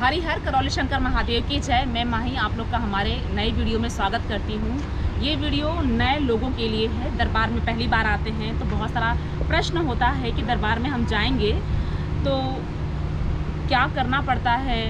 हरिहर करौली शंकर महादेव की जय। मैं माही आप लोग का हमारे नए वीडियो में स्वागत करती हूँ। ये वीडियो नए लोगों के लिए है। दरबार में पहली बार आते हैं तो बहुत सारा प्रश्न होता है कि दरबार में हम जाएंगे तो क्या करना पड़ता है,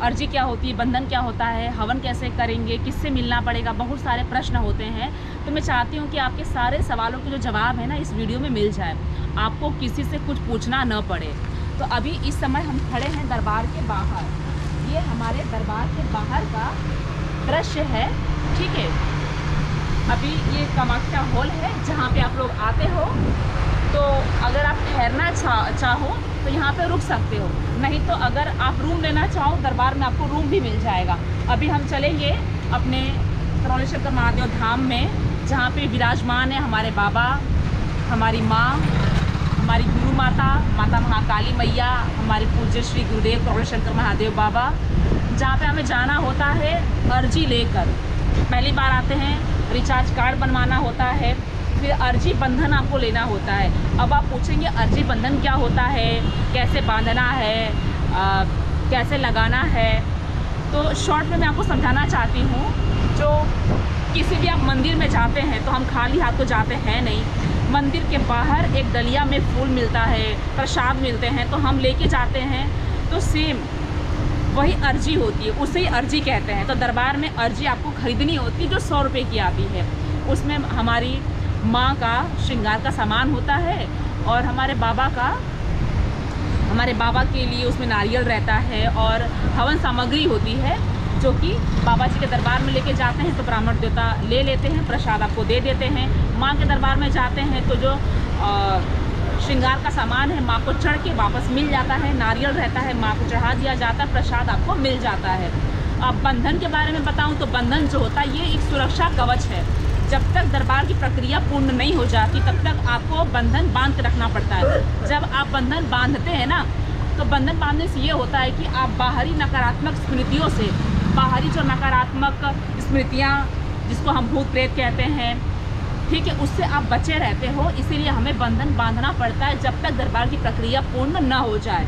अर्जी क्या होती है, बंधन क्या होता है, हवन कैसे करेंगे, किससे मिलना पड़ेगा, बहुत सारे प्रश्न होते हैं। तो मैं चाहती हूँ कि आपके सारे सवालों के जो जवाब है ना इस वीडियो में मिल जाए, आपको किसी से कुछ पूछना न पड़े। तो अभी इस समय हम खड़े हैं दरबार के बाहर। ये हमारे दरबार के बाहर का दृश्य है, ठीक है। अभी ये कामाख्या हॉल है जहाँ पे आप लोग आते हो, तो अगर आप ठहरना चाहो तो यहाँ पे रुक सकते हो, नहीं तो अगर आप रूम लेना चाहो दरबार में आपको रूम भी मिल जाएगा। अभी हम चलेंगे अपने करौली शंकर महादेव धाम में, जहाँ पे विराजमान है हमारे बाबा, हमारी माँ, हमारी गुरु माता, माता महाकाली मैया, हमारे पूज्य श्री गुरुदेव करौली शंकर महादेव बाबा, जहाँ पे हमें जाना होता है अर्जी लेकर। पहली बार आते हैं, रिचार्ज कार्ड बनवाना होता है, फिर अर्जी बंधन आपको लेना होता है। अब आप पूछेंगे अर्जी बंधन क्या होता है, कैसे बांधना है, कैसे लगाना है। तो शॉर्ट में मैं आपको समझाना चाहती हूँ। जो किसी भी आप मंदिर में जाते हैं तो हम खाली हाथ तो जाते हैं नहीं। मंदिर के बाहर एक डलिया में फूल मिलता है, प्रसाद मिलते हैं, तो हम लेके जाते हैं। तो सेम वही अर्जी होती है, उसे ही अर्जी कहते हैं। तो दरबार में अर्जी आपको खरीदनी होती है जो 100 रुपये की आती है। उसमें हमारी माँ का श्रृंगार का सामान होता है और हमारे बाबा के लिए उसमें नारियल रहता है और हवन सामग्री होती है, जो कि बाबा जी के दरबार में लेके जाते हैं तो ब्राह्मण देवता ले लेते हैं, प्रसाद आपको दे देते हैं। माँ के दरबार में जाते हैं तो जो श्रृंगार का सामान है माँ को चढ़ के वापस मिल जाता है, नारियल रहता है माँ को चढ़ा दिया जाता है, प्रसाद आपको मिल जाता है। अब बंधन के बारे में बताऊं तो बंधन जो होता है ये एक सुरक्षा कवच है। जब तक दरबार की प्रक्रिया पूर्ण नहीं हो जाती तब तक आपको बंधन बांध के रखना पड़ता है। जब आप बंधन बांधते हैं ना, तो बंधन बांधने से ये होता है कि आप बाहरी नकारात्मक स्मृतियों से, बाहरी जो नकारात्मक स्मृतियाँ जिसको हम भूत प्रेत कहते हैं, ठीक है, उससे आप बचे रहते हो। इसीलिए हमें बंधन बांधना पड़ता है जब तक दरबार की प्रक्रिया पूर्ण न हो जाए।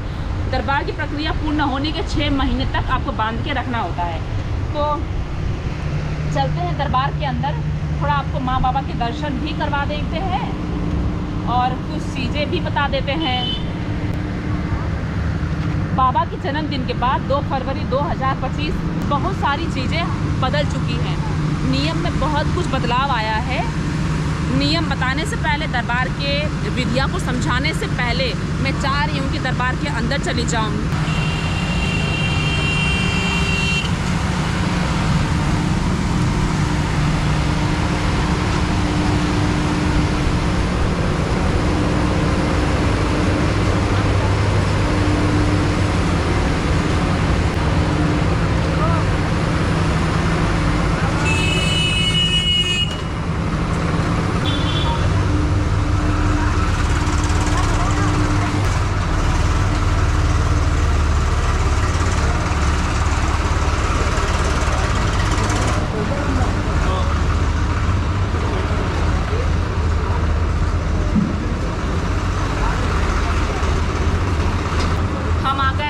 दरबार की प्रक्रिया पूर्ण होने के 6 महीने तक आपको बांध के रखना होता है। तो चलते हैं दरबार के अंदर, थोड़ा आपको माँ बाबा के दर्शन भी करवा देते हैं और कुछ चीज़ें भी बता देते हैं। बाबा के जन्मदिन के बाद 2 फरवरी 2025 बहुत सारी चीज़ें बदल चुकी हैं। नियम में बहुत कुछ बदलाव आया है। नियम बताने से पहले, दरबार के विधियाँ को समझाने से पहले मैं चाह रही हूँ कि दरबार के अंदर चली जाऊँ।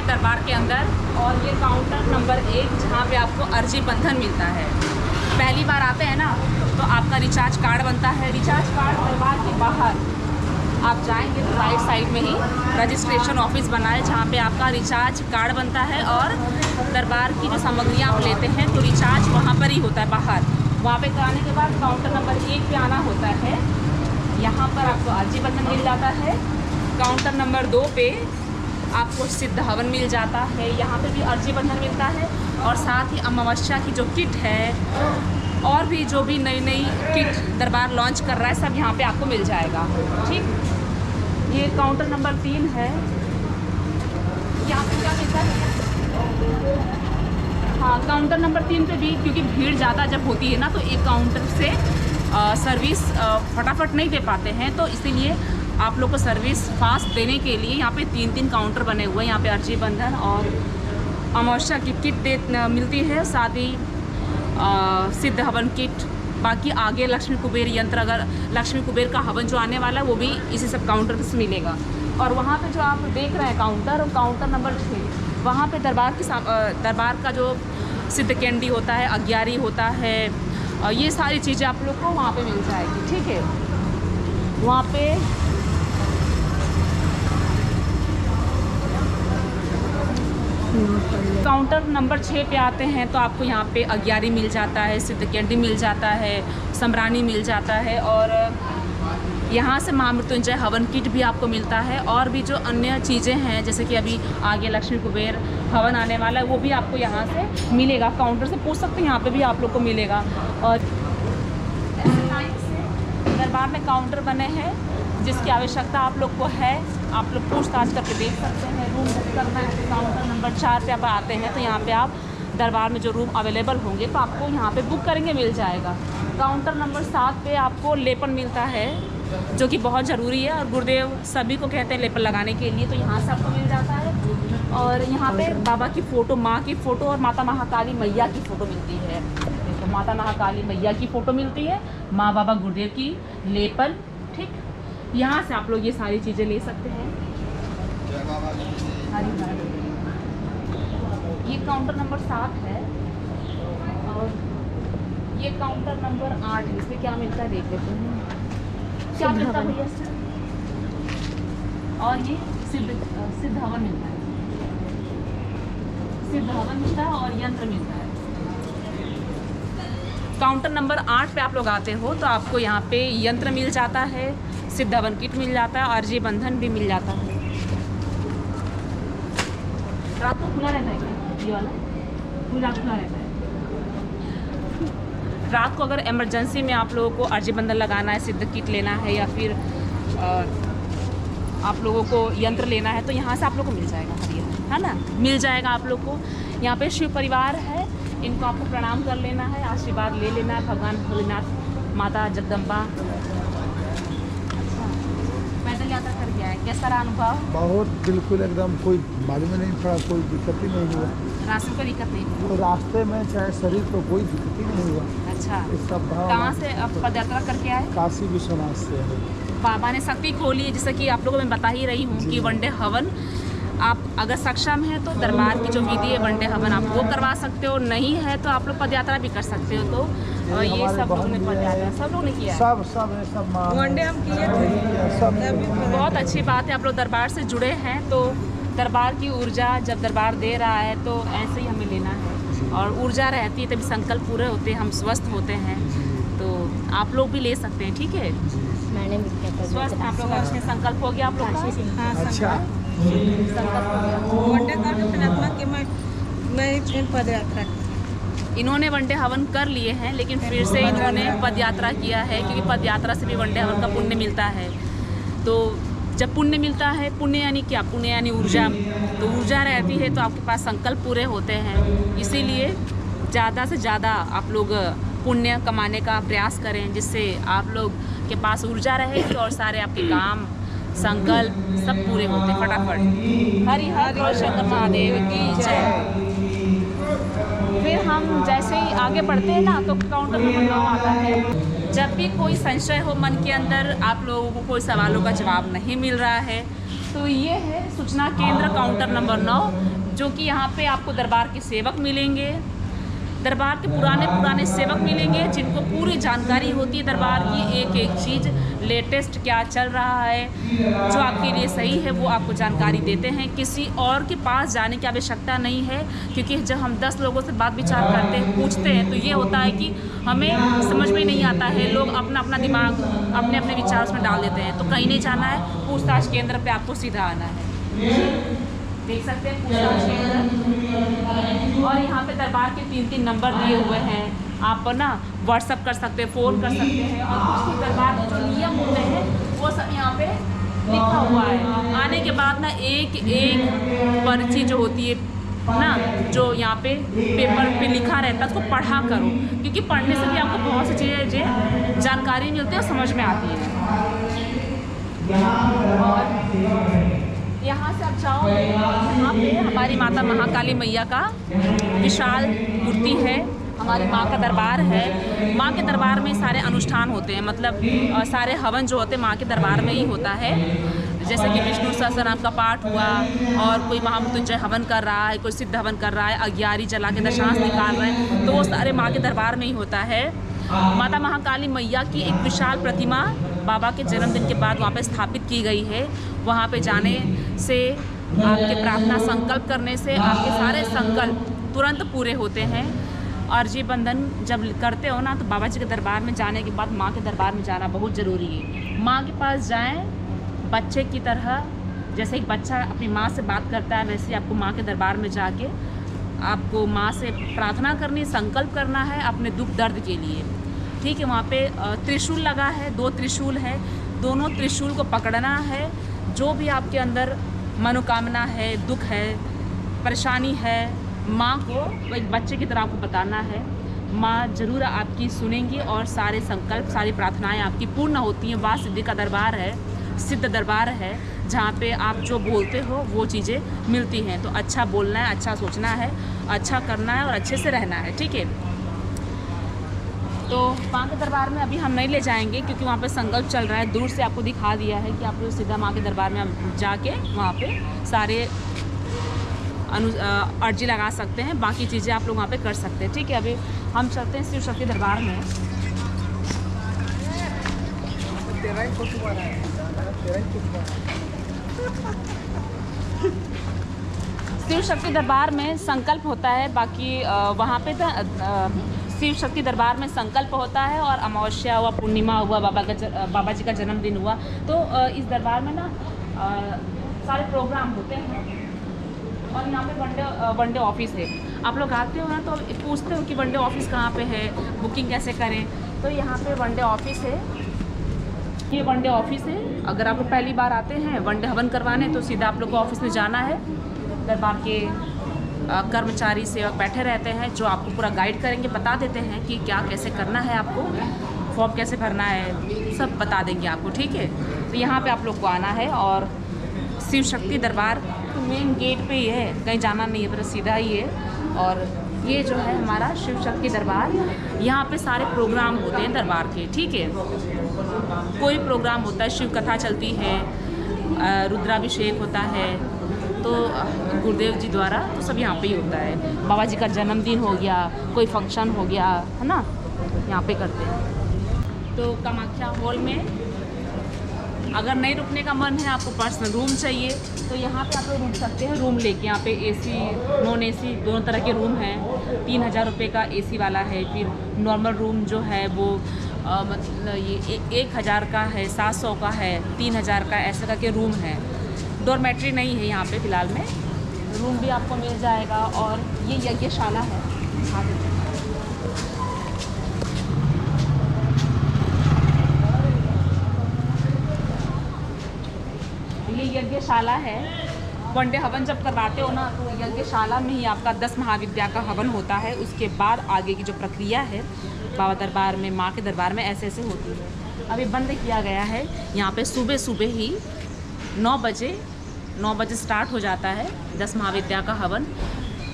दरबार के अंदर, और ये काउंटर नंबर 1 जहाँ पे आपको अर्जी बंधन मिलता है। पहली बार आते हैं ना तो आपका रिचार्ज कार्ड बनता है। रिचार्ज कार्ड दरबार के बाहर आप जाएंगे तो राइट साइड में ही रजिस्ट्रेशन ऑफिस बना है जहाँ पे आपका रिचार्ज कार्ड बनता है और दरबार की जो सामग्रियाँ आप लेते हैं तो रिचार्ज वहाँ पर ही होता है बाहर। वहाँ पे कराने के बाद काउंटर नंबर 1 पे आना होता है। यहाँ पर आपको अर्जी बंधन मिल जाता है। काउंटर नंबर 2 पे आपको सिद्ध हवन मिल जाता है। यहाँ पे भी अर्जी बंधन मिलता है और साथ ही अमावस्या की जो किट है और भी जो भी नई नई किट दरबार लॉन्च कर रहा है सब यहाँ पे आपको मिल जाएगा, ठीक। ये काउंटर नंबर 3 है। यहाँ पे क्या मिलता है? हाँ, काउंटर नंबर 3 पे भी क्योंकि भीड़ ज़्यादा जब होती है ना तो एक काउंटर से सर्विस फटाफट नहीं दे पाते हैं, तो इसीलिए आप लोग को सर्विस फास्ट देने के लिए यहाँ पे 3 काउंटर बने हुए हैं। यहाँ पे अर्जी बंधन और अमावस्या की किट मिलती है, साथ ही सिद्ध हवन किट। बाकी आगे लक्ष्मी कुबेर यंत्र, अगर लक्ष्मी कुबेर का हवन जो आने वाला है वो भी इसी सब काउंटर से मिलेगा। और वहाँ पे जो आप देख रहे हैं काउंटर नंबर 6, वहाँ पे दरबार का जो सिद्ध कैंडी होता है, अग्यारी होता है, ये सारी चीज़ें आप लोग को वहाँ पे मिल जाएगी। ठीक है, वहाँ पे काउंटर नंबर 6 पे आते हैं तो आपको यहाँ पे अग्यारी मिल जाता है, सिद्ध कैंडी मिल जाता है, सम्रानी मिल जाता है, और यहाँ से महामृत्युंजय हवन किट भी आपको मिलता है। और भी जो अन्य चीज़ें हैं, जैसे कि अभी आगे लक्ष्मी कुबेर हवन आने वाला है, वो भी आपको यहाँ से मिलेगा। काउंटर से पूछ सकते हैं, यहाँ पे भी आप लोग को मिलेगा। और दरबार में काउंटर बने हैं, जिसकी आवश्यकता आप लोग को है, आप लोग पूछताछ करके देख सकते हैं। रूम बुक करना है, काउंटर नंबर 4 पे आप आते हैं तो यहाँ पे आप दरबार में जो रूम अवेलेबल होंगे तो आपको यहाँ पे बुक करेंगे, मिल जाएगा। काउंटर नंबर 7 पे आपको लेपन मिलता है, जो कि बहुत ज़रूरी है, और गुरुदेव सभी को कहते हैं लेपन लगाने के लिए, तो यहाँ से आपको मिल जाता है। और यहाँ पे बाबा की फ़ोटो, माँ की फ़ोटो और माता महाकाली मैया की फ़ोटो मिलती है। तो माता महाकाली मैया की फ़ोटो मिलती है, माँ बाबा गुरुदेव की लेपन। ठीक, यहाँ से आप लोग ये सारी चीज़ें ले सकते हैं। ये काउंटर नंबर 7 है, और ये काउंटर नंबर 8 है। इसमें क्या मिलता है देख लेते हैं, क्या मिलता है भैया। और ये सिद्ध हवन मिलता है, सिद्ध हवन मिलता है और यंत्र मिलता है। काउंटर नंबर 8 पे आप लोग आते हो तो आपको यहाँ पे यंत्र मिल जाता है, सिद्ध हवन किट मिल जाता है, आरजी बंधन भी मिल जाता है। रात को खुला रहता है क्या ये वाला? खुला रहता है। रात को अगर इमरजेंसी में आप लोगों को आरजी बंधन लगाना है, सिद्ध किट लेना है, या फिर आप लोगों को यंत्र लेना है, तो यहाँ से आप लोग को मिल जाएगा, है ना, मिल जाएगा आप लोग को। यहाँ पे शिव परिवार है, इनको आपको प्रणाम कर लेना है, आशीर्वाद ले लेना है। भगवान भोलेनाथ, माता जगदम्बा। अच्छा, पैदल यात्रा कर गया है, कैसा रहा अनुभव? बहुत, बिल्कुल एकदम कोई मालूम ही नहीं पड़ा, कोई दिक्कत ही नहीं हुआ। रास्ते में दिक्कत नहीं? तो रास्ते में चाहे शरीर को कोई दिक्कत ही नहीं हुआ। अच्छा, सब कहाँ से आप पद यात्रा करके आए? काशी विश्वनाथ से है। बाबा ने शक्ति खोली है, जैसा कि आप लोगों को मैं बता ही रही हूँ कि वनडे हवन आप अगर सक्षम है तो दरबार की जो विधि है वनडे हवन आप वो करवा सकते हो, नहीं है तो आप लोग पद यात्रा भी कर सकते हो। तो ये सब लोगों ने पद यात्रा सब लोग ने किया है। सब वनडे हम किए थे, सब। बहुत अच्छी बात है, आप लोग दरबार से जुड़े हैं, तो दरबार की ऊर्जा जब दरबार दे रहा है तो ऐसे ही हमें लेना है, और ऊर्जा रहती है तभी संकल्प पूरे होते हैं, हम स्वस्थ होते हैं। तो आप लोग भी ले सकते हैं, ठीक है। मैंने भी किया था स्वस्थ आप लोग का संकल्प हो गया आप लोग का? हाँ, अच्छा, संकल्प हो गया। वनडे करके फिर अपना कि मैं फिर पद यात्रा की। इन्होंने वनडे हवन कर लिए हैं, लेकिन फिर से इन्होंने पद यात्रा किया है, क्योंकि पद यात्रा से भी वनडे हवन का पुण्य मिलता है। तो जब पुण्य मिलता है, पुण्य यानी क्या? पुण्य यानी ऊर्जा। तो ऊर्जा रहती है तो आपके पास संकल्प पूरे होते हैं, इसीलिए ज़्यादा से ज़्यादा आप लोग पुण्य कमाने का प्रयास करें, जिससे आप लोग के पास ऊर्जा रहेगी और सारे आपके काम, संकल्प सब पूरे होते हैं फटाफट। हरि हर शंकर महादेव की जय। फिर हम जैसे ही आगे बढ़ते हैं ना तो काउंटर नंबर 9 आता है। जब भी कोई संशय हो मन के अंदर, आप लोगों को कोई सवालों का जवाब नहीं मिल रहा है, तो ये है सूचना केंद्र काउंटर नंबर 9, जो कि यहाँ पे आपको दरबार के सेवक मिलेंगे, दरबार के पुराने सेवक मिलेंगे, जिनको पूरी जानकारी होती है दरबार की, एक एक चीज़ लेटेस्ट क्या चल रहा है, जो आपके लिए सही है वो आपको जानकारी देते हैं। किसी और के पास जाने की आवश्यकता नहीं है, क्योंकि जब हम 10 लोगों से बात विचार करते हैं, पूछते हैं, तो ये होता है कि हमें समझ में नहीं आता है, लोग अपना अपना दिमाग अपने अपने विचार उसमें डाल देते हैं। तो कहीं नहीं जाना है, पूछताछ केंद्र पर आपको सीधा आना है। देख सकते हैं पूछताछ केंद्र, और यहाँ पे दरबार के 3-3 नंबर दिए हुए हैं, आप ना व्हाट्सअप कर सकते हैं, फ़ोन कर सकते हैं, और कुछ दरबार के जो नियम होते हैं वो सब यहाँ पे लिखा हुआ है। आने के बाद ना एक एक पर्ची जो होती है ना, जो यहाँ पे पेपर पे लिखा रहता है, उसको पढ़ा करो, क्योंकि पढ़ने से भी आपको बहुत सी चीज़ें जानकारी मिलती है और समझ में आती है। और यहाँ से आप जाओ, यहाँ पे हमारी माता महाकाली मैया का विशाल मूर्ति है, हमारी माँ का दरबार है। माँ के दरबार में सारे अनुष्ठान होते हैं, मतलब सारे हवन जो होते हैं माँ के दरबार में ही होता है। जैसे कि विष्णु सहस्त्रनाम का पाठ हुआ, और कोई महामृत्युंजय हवन कर रहा है, कोई सिद्ध हवन कर रहा है, अग्यारी जला के दशांश निकाल रहे हैं, तो वो सारे माँ के दरबार में ही होता है। माता महाकाली मैया की एक विशाल प्रतिमा बाबा के जन्मदिन के बाद वहाँ पे स्थापित की गई है। वहाँ पे जाने से, आपके प्रार्थना संकल्प करने से आपके सारे संकल्प तुरंत पूरे होते हैं। और जी बंधन जब करते हो ना, तो बाबा जी के दरबार में जाने के बाद माँ के दरबार में जाना बहुत ज़रूरी है। माँ के पास जाएं बच्चे की तरह, जैसे एक बच्चा अपनी माँ से बात करता है, वैसे आपको माँ के दरबार में जाके आपको माँ से प्रार्थना करनी, संकल्प करना है अपने दुख दर्द के लिए। ठीक है, वहाँ पे त्रिशूल लगा है, 2 त्रिशूल है, दोनों त्रिशूल को पकड़ना है। जो भी आपके अंदर मनोकामना है, दुख है, परेशानी है, माँ को एक बच्चे की तरह आपको बताना है। माँ ज़रूर आपकी सुनेंगी और सारे संकल्प, सारी प्रार्थनाएं आपकी पूर्ण होती हैं। वाह सिद्धि का दरबार है, सिद्ध दरबार है, जहाँ पे आप जो बोलते हो वो चीज़ें मिलती हैं। तो अच्छा बोलना है, अच्छा सोचना है, अच्छा करना है और अच्छे से रहना है। ठीक है, तो माँ के दरबार में अभी हम नहीं ले जाएंगे क्योंकि वहाँ पे संकल्प चल रहा है। दूर से आपको दिखा दिया है कि आप लोग सीधा माँ के दरबार में जाके वहाँ पे सारे अर्जी लगा सकते हैं, बाकी चीज़ें आप लोग वहाँ पे कर सकते हैं। ठीक है, अभी हम चलते हैं शिव शक्ति दरबार में। शिव शक्ति दरबार में संकल्प होता है, बाकी वहाँ पे तो शिव शक्ति दरबार में संकल्प होता है, और अमावस्या हुआ, पूर्णिमा हुआ, बाबा जी का जन्मदिन हुआ, तो इस दरबार में ना सारे प्रोग्राम होते हैं। और यहाँ पे वनडे ऑफिस है। आप लोग आते हो ना तो पूछते हो कि वनडे ऑफिस कहाँ पे है, बुकिंग कैसे करें, तो यहाँ पे वनडे ऑफिस है। ये वनडे ऑफिस है। अगर आप लोग पहली बार आते हैं वनडे हवन करवाने, तो सीधा आप लोग को ऑफिस में जाना है। दरबार के कर्मचारी सेवक बैठे रहते हैं जो आपको पूरा गाइड करेंगे, बता देते हैं कि क्या कैसे करना है, आपको फॉर्म कैसे भरना है, सब बता देंगे आपको। ठीक है, तो यहाँ पे आप लोग को आना है, और शिव शक्ति दरबार मेन गेट पे ही है, कहीं जाना नहीं है, बस सीधा ही है। और ये जो है हमारा शिव शक्ति दरबार, यहाँ पे सारे प्रोग्राम होते हैं दरबार के। ठीक है, कोई प्रोग्राम होता है, शिव कथा चलती है, रुद्राभिषेक होता है, तो गुरुदेव जी द्वारा, तो सब यहाँ पे ही होता है। बाबा जी का जन्मदिन हो गया, कोई फंक्शन हो गया, है ना, यहाँ पे करते हैं। तो कामाख्या हॉल में अगर नहीं रुकने का मन है, आपको पर्सनल रूम चाहिए, तो यहाँ पे आप लोग रुक सकते हैं रूम लेके। यहाँ पे AC, नॉन AC दोनों तरह के रूम हैं। 3000 रुपये का AC वाला है, फिर नॉर्मल रूम जो है वो मतलब ये 1000 का है, 700 का है, 3000 का, ऐसा करके रूम है। डॉर्मेट्री नहीं है यहाँ पे फ़िलहाल में, रूम भी आपको मिल जाएगा। और ये यज्ञशाला है, ये यज्ञशाला है। वनडे हवन जब करवाते हो ना, तो यज्ञशाला में ही आपका 10 महाविद्या का हवन होता है। उसके बाद आगे की जो प्रक्रिया है बाबा दरबार में, माँ के दरबार में ऐसे ऐसे होती है। अभी बंद किया गया है। यहाँ पे सुबह सुबह ही 9 बजे स्टार्ट हो जाता है 10 महाविद्या का हवन।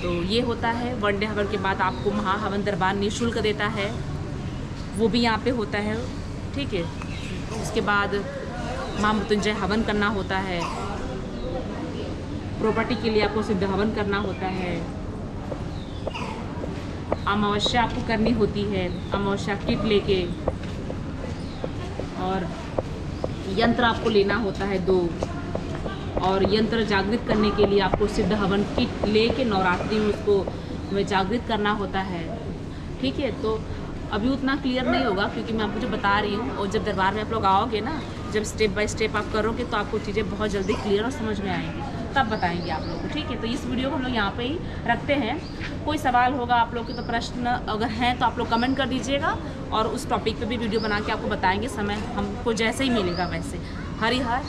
तो ये होता है। वनडे हवन के बाद आपको महाहवन दरबार निःशुल्क देता है, वो भी यहाँ पे होता है। ठीक है, उसके बाद महामृत्युंजय हवन करना होता है, प्रॉपर्टी के लिए आपको सिद्ध हवन करना होता है, अमावस्या आपको करनी होती है, अमावस्या किट लेके, और यंत्र आपको लेना होता है 2, और यंत्र जागृत करने के लिए आपको सिद्ध हवन किट लेके नवरात्रि में उसको जागृत करना होता है। ठीक है, तो अभी उतना क्लियर नहीं होगा क्योंकि मैं आपको जो बता रही हूँ, और जब दरबार में आप लोग आओगे ना, जब स्टेप बाय स्टेप आप करोगे तो आपको चीज़ें बहुत जल्दी क्लियर और समझ में आएंगी, तब बताएंगे आप लोग को। ठीक है, तो इस वीडियो को हम लोग यहाँ पे ही रखते हैं। कोई सवाल होगा आप लोग के, तो प्रश्न अगर हैं तो आप लोग कमेंट कर दीजिएगा, और उस टॉपिक पे भी वीडियो बना के आपको बताएंगे, समय हमको जैसे ही मिलेगा वैसे। हरि हर